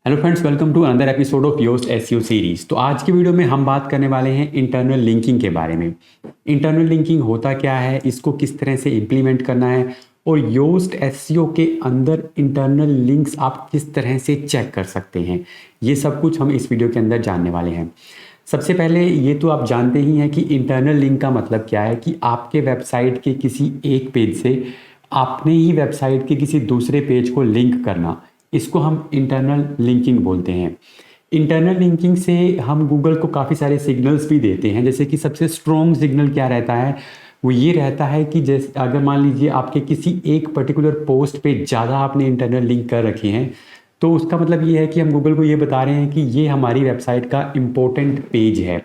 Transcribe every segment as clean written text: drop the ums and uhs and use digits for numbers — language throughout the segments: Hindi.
Hello friends, welcome to another episode of Yoast SEO series. तो आज की वीडियो में हम बात करने वाले हैं इंटरनल लिंकिंग के बारे में। इंटरनल लिंकिंग होता क्या है, इसको किस तरह से इम्प्लीमेंट करना है और योस्ट एसईओ के अंदर इंटरनल लिंक्स आप किस तरह से चेक कर सकते हैं, ये सब कुछ हम इस वीडियो के अंदर जानने वाले हैं। सबसे पहले ये तो आप जानते ही हैं कि इंटरनल लिंक का मतलब क्या है कि आपके वेबसाइट के किसी एक पेज से अपने ही वेबसाइट के किसी दूसरे पेज को लिंक करना, इसको हम इंटरनल लिंकिंग बोलते हैं। इंटरनल लिंकिंग से हम गूगल को काफ़ी सारे सिग्नल्स भी देते हैं। जैसे कि सबसे स्ट्रॉन्ग सिग्नल क्या रहता है, वो ये रहता है कि जैसे अगर मान लीजिए आपके किसी एक पर्टिकुलर पोस्ट पे ज़्यादा आपने इंटरनल लिंक कर रखे हैं, तो उसका मतलब ये है कि हम गूगल को ये बता रहे हैं कि ये हमारी वेबसाइट का इम्पोर्टेंट पेज है।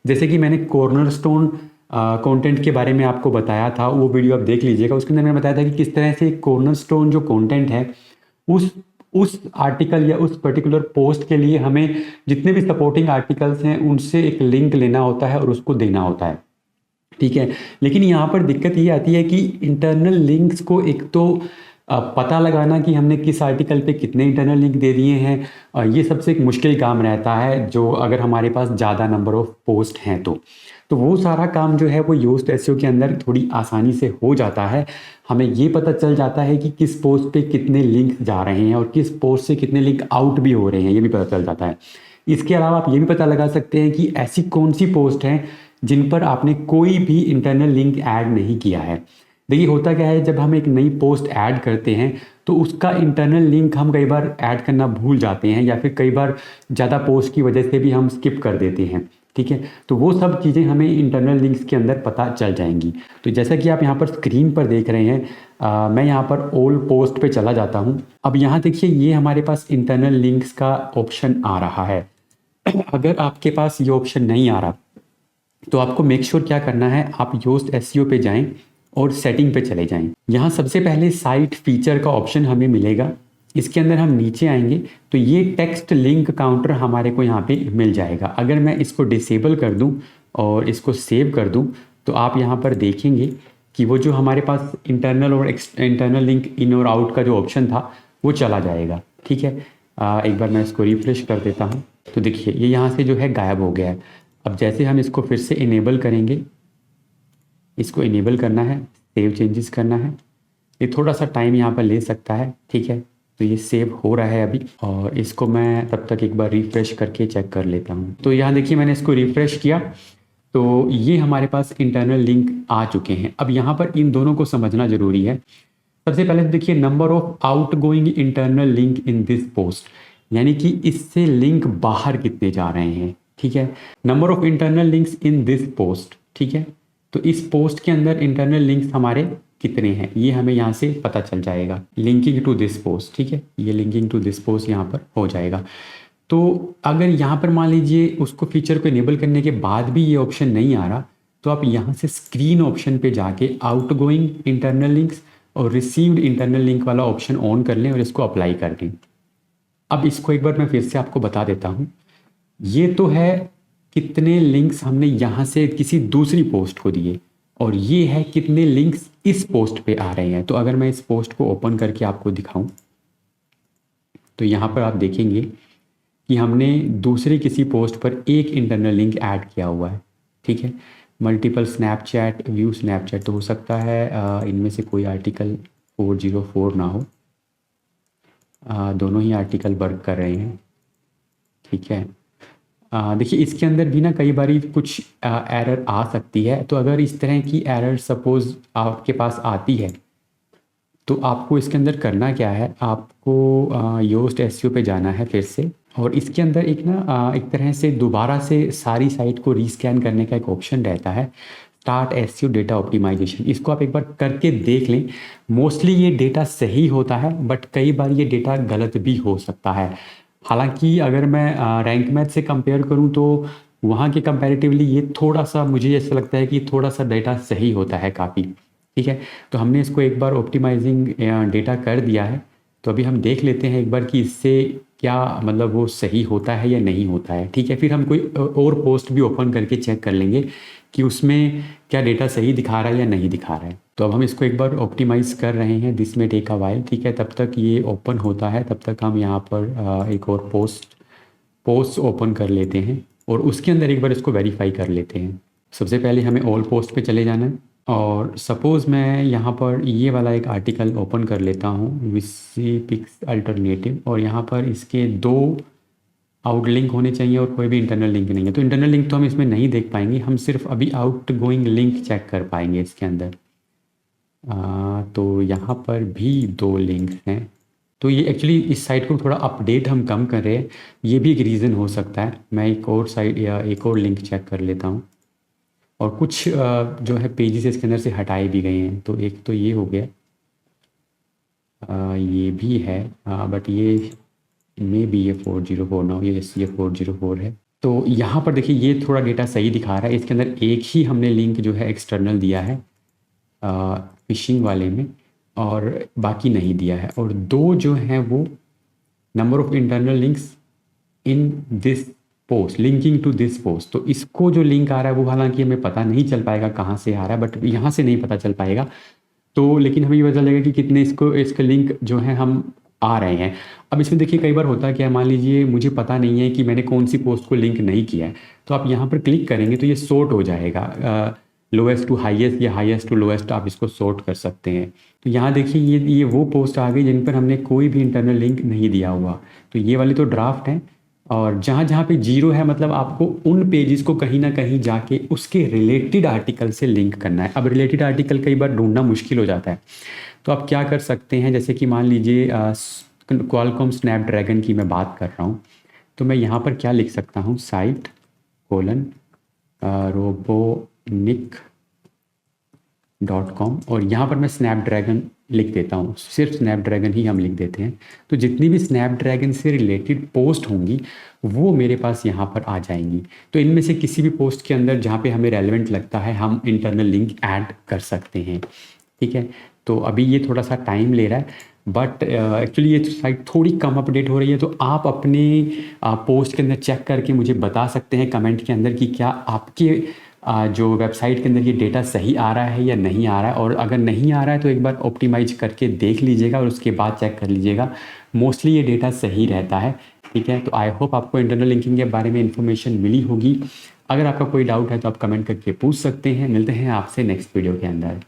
जैसे कि मैंने कॉर्नरस्टोन कंटेंट के बारे में आपको बताया था, वो वीडियो आप देख लीजिएगा। उसके अंदर मैंने बताया था कि किस तरह से कॉर्नरस्टोन जो कंटेंट है उस आर्टिकल या उस पर्टिकुलर पोस्ट के लिए हमें जितने भी सपोर्टिंग आर्टिकल्स हैं उनसे एक लिंक लेना होता है और उसको देना होता है। ठीक है, लेकिन यहाँ पर दिक्कत ये आती है कि इंटरनल लिंक्स को एक तो पता लगाना कि हमने किस आर्टिकल पे कितने इंटरनल लिंक दे दिए हैं, ये सबसे एक मुश्किल काम रहता है, जो अगर हमारे पास ज़्यादा नंबर ऑफ पोस्ट हैं तो वो सारा काम जो है वो योस्ट एसईओ के अंदर थोड़ी आसानी से हो जाता है। हमें ये पता चल जाता है कि किस पोस्ट पे कितने लिंक जा रहे हैं और किस पोस्ट से कितने लिंक आउट भी हो रहे हैं, ये भी पता चल जाता है। इसके अलावा आप ये भी पता लगा सकते हैं कि ऐसी कौन सी पोस्ट हैं जिन पर आपने कोई भी इंटरनल लिंक ऐड नहीं किया है। देखिए होता क्या है, जब हम एक नई पोस्ट ऐड करते हैं तो उसका इंटरनल लिंक हम कई बार ऐड करना भूल जाते हैं, या फिर कई बार ज़्यादा पोस्ट की वजह से भी हम स्किप कर देते हैं। ठीक है, तो वो सब चीज़ें हमें इंटरनल लिंक्स के अंदर पता चल जाएंगी। तो जैसा कि आप यहाँ पर स्क्रीन पर देख रहे हैं, मैं यहाँ पर ऑल पोस्ट पे चला जाता हूँ। अब यहाँ देखिए ये हमारे पास इंटरनल लिंक्स का ऑप्शन आ रहा है। अगर आपके पास ये ऑप्शन नहीं आ रहा तो आपको मेक श्योर क्या करना है, आप योस्ट एसईओ पे जाएं और सेटिंग पे चले जाएं। यहाँ सबसे पहले साइट फीचर का ऑप्शन हमें मिलेगा। इसके अंदर हम नीचे आएंगे तो ये टेक्स्ट लिंक काउंटर हमारे को यहाँ पे मिल जाएगा। अगर मैं इसको डिसेबल कर दूँ और इसको सेव कर दूँ तो आप यहाँ पर देखेंगे कि वो जो हमारे पास इंटरनल और इंटरनल लिंक इन और आउट का जो ऑप्शन था वो चला जाएगा। ठीक है, एक बार मैं इसको रिफ्रेश कर देता हूँ तो देखिए ये यहाँ से जो है गायब हो गया है। अब जैसे हम इसको फिर से इनेबल करेंगे, इसको इनेबल करना है, सेव चेंजेस करना है, ये थोड़ा सा टाइम यहाँ पर ले सकता है। ठीक है, तो ये सेव हो रहा है अभी, और इसको मैं तब तक एक बार रिफ़्रेश करके चेक कर लेता हूँ। तो यहाँ देखिए मैंने इसको रिफ़्रेश किया तो ये हमारे पास इंटरनल लिंक आ चुके हैं। अब यहाँ पर इन दोनों को समझना ज़रूरी है। सबसे पहले तो देखिए number of out going internal link in this post, यानी कि इससे लिंक बाहर कितने जा रहे हैं। ठीक है, number of internal links in this post. ठीक है, तो इस पोस्ट के अंदर इंटरनल लिंक्स हमारे कितने हैं ये हमें यहाँ से पता चल जाएगा। लिंकिंग टू दिस पोस्ट, ठीक है, ये लिंकिंग टू दिस पोस्ट यहाँ पर हो जाएगा। तो अगर यहाँ पर मान लीजिए उसको फीचर को इनेबल करने के बाद भी ये ऑप्शन नहीं आ रहा तो आप यहाँ से स्क्रीन ऑप्शन पे जाके आउट गोइंग इंटरनल लिंक्स और रिसीव्ड इंटरनल लिंक वाला ऑप्शन ऑन कर लें और इसको अप्लाई कर दें। अब इसको एक बार मैं फिर से आपको बता देता हूँ। ये तो है कितने लिंक्स हमने यहाँ से किसी दूसरी पोस्ट को दिए, और ये है कितने लिंक्स इस पोस्ट पे आ रहे हैं। तो अगर मैं इस पोस्ट को ओपन करके आपको दिखाऊं तो यहाँ पर आप देखेंगे कि हमने दूसरी किसी पोस्ट पर एक इंटरनल लिंक ऐड किया हुआ है। ठीक है, मल्टीपल स्नैपचैट, व्यू स्नैपचैट, तो हो सकता है इनमें से कोई आर्टिकल 404 ना हो, दोनों ही आर्टिकल वर्क कर रहे हैं। ठीक है, देखिए इसके अंदर भी ना कई बार कुछ एरर आ सकती है। तो अगर इस तरह की एरर सपोज आपके पास आती है तो आपको इसके अंदर करना क्या है, आपको योस्ट एसईओ पे जाना है फिर से, और इसके अंदर एक ना एक तरह से दोबारा से सारी साइट को रीस्कैन करने का एक ऑप्शन रहता है, स्टार्ट एसईओ डेटा ऑप्टिमाइजेशन। इसको आप एक बार करके देख लें। मोस्टली ये डेटा सही होता है बट कई बार ये डेटा गलत भी हो सकता है। हालांकि अगर मैं रैंक मैथ से कंपेयर करूं तो वहाँ के कंपैरेटिवली ये थोड़ा सा, मुझे ऐसा लगता है कि थोड़ा सा डेटा सही होता है काफ़ी। ठीक है, तो हमने इसको एक बार ऑप्टिमाइजिंग डेटा कर दिया है। तो अभी हम देख लेते हैं एक बार कि इससे क्या मतलब वो सही होता है या नहीं होता है। ठीक है, फिर हम कोई और पोस्ट भी ओपन करके चेक कर लेंगे कि उसमें क्या डेटा सही दिखा रहा है या नहीं दिखा रहा है। तो अब हम इसको एक बार ऑप्टिमाइज़ कर रहे हैं, दिस में टेक अ व्हाइल, ठीक है। तब तक ये ओपन होता है, तब तक हम यहाँ पर एक और पोस्ट ओपन कर लेते हैं और उसके अंदर एक बार इसको वेरीफाई कर लेते हैं। सबसे पहले हमें ऑल पोस्ट पे चले जाना है और सपोज़ मैं यहाँ पर ये वाला एक आर्टिकल ओपन कर लेता हूँ, विसी पिक्स अल्टरनेटिव, और यहाँ पर इसके 2 आउट लिंक होने चाहिए और कोई भी इंटरनल लिंक नहीं है। तो इंटरनल लिंक तो हम इसमें नहीं देख पाएंगे, हम सिर्फ अभी आउट गोइंग लिंक चेक कर पाएंगे इसके अंदर। तो यहाँ पर भी 2 लिंक्स हैं। तो ये एक्चुअली इस साइट को थोड़ा अपडेट हम कम कर रहे हैं, ये भी एक रीज़न हो सकता है। मैं एक और साइट या एक और लिंक चेक कर लेता हूँ। और कुछ जो है पेजेस इसके अंदर से हटाए भी गए हैं। तो एक तो ये हो गया, ये भी है, बट ये मे बी ये 404 ना हो, ये 404 है। तो यहाँ पर देखिए ये थोड़ा डेटा सही दिखा रहा है। इसके अंदर एक ही हमने लिंक जो है एक्सटर्नल दिया है फिशिंग वाले में, और बाकी नहीं दिया है। और 2 जो हैं वो number of internal links in this post, linking to this post. तो इसको जो लिंक आ रहा है वो हालांकि हमें पता नहीं चल पाएगा कहाँ से आ रहा है, बट यहाँ से नहीं पता चल पाएगा। तो लेकिन हमें ये पता चलेगा कि कितने इसके लिंक जो हैं हम आ रहे हैं। अब इसमें देखिए कई बार होता है कि मान लीजिए मुझे पता नहीं है कि मैंने कौन सी पोस्ट को लिंक नहीं किया है, तो आप यहाँ पर क्लिक करेंगे तो ये सॉर्ट हो जाएगा, लोएस्ट टू हाईएस्ट या हाईएस्ट टू लोएस्ट, आप इसको सॉर्ट कर सकते हैं। तो यहाँ देखिए ये वो पोस्ट आ गई जिन पर हमने कोई भी इंटरनल लिंक नहीं दिया हुआ। तो ये वाली तो ड्राफ्ट है, और जहाँ जहाँ पे 0 है मतलब आपको उन पेजेस को कहीं ना कहीं जाके उसके रिलेटेड आर्टिकल से लिंक करना है। अब रिलेटेड आर्टिकल कई बार ढूंढना मुश्किल हो जाता है, तो आप क्या कर सकते हैं, जैसे कि मान लीजिए क्वालकॉम स्नैपड्रैगन की मैं बात कर रहा हूँ, तो मैं यहाँ पर क्या लिख सकता हूँ, साइट कोलन robotic.com, और यहाँ पर मैं स्नैपड्रैगन लिख देता हूँ, सिर्फ स्नैपड्रैगन ही हम लिख देते हैं। तो जितनी भी स्नैपड्रैगन से रिलेटेड पोस्ट होंगी वो मेरे पास यहाँ पर आ जाएंगी। तो इनमें से किसी भी पोस्ट के अंदर जहाँ पे हमें रेलेवेंट लगता है हम इंटरनल लिंक ऐड कर सकते हैं, ठीक है। तो अभी ये थोड़ा सा टाइम ले रहा है, बट एक्चुअली ये साइट थोड़ी कम अपडेट हो रही है। तो आप अपने पोस्ट के अंदर चेक करके मुझे बता सकते हैं कमेंट के अंदर कि क्या आपके जो वेबसाइट के अंदर ये डेटा सही आ रहा है या नहीं आ रहा है। और अगर नहीं आ रहा है तो एक बार ऑप्टिमाइज करके देख लीजिएगा और उसके बाद चेक कर लीजिएगा, मोस्टली ये डेटा सही रहता है, ठीक है। तो आई होप आपको इंटरनल लिंकिंग के बारे में इन्फॉर्मेशन मिली होगी। अगर आपका कोई डाउट है तो आप कमेंट करके पूछ सकते हैं। मिलते हैं आपसे नेक्स्ट वीडियो के अंदर।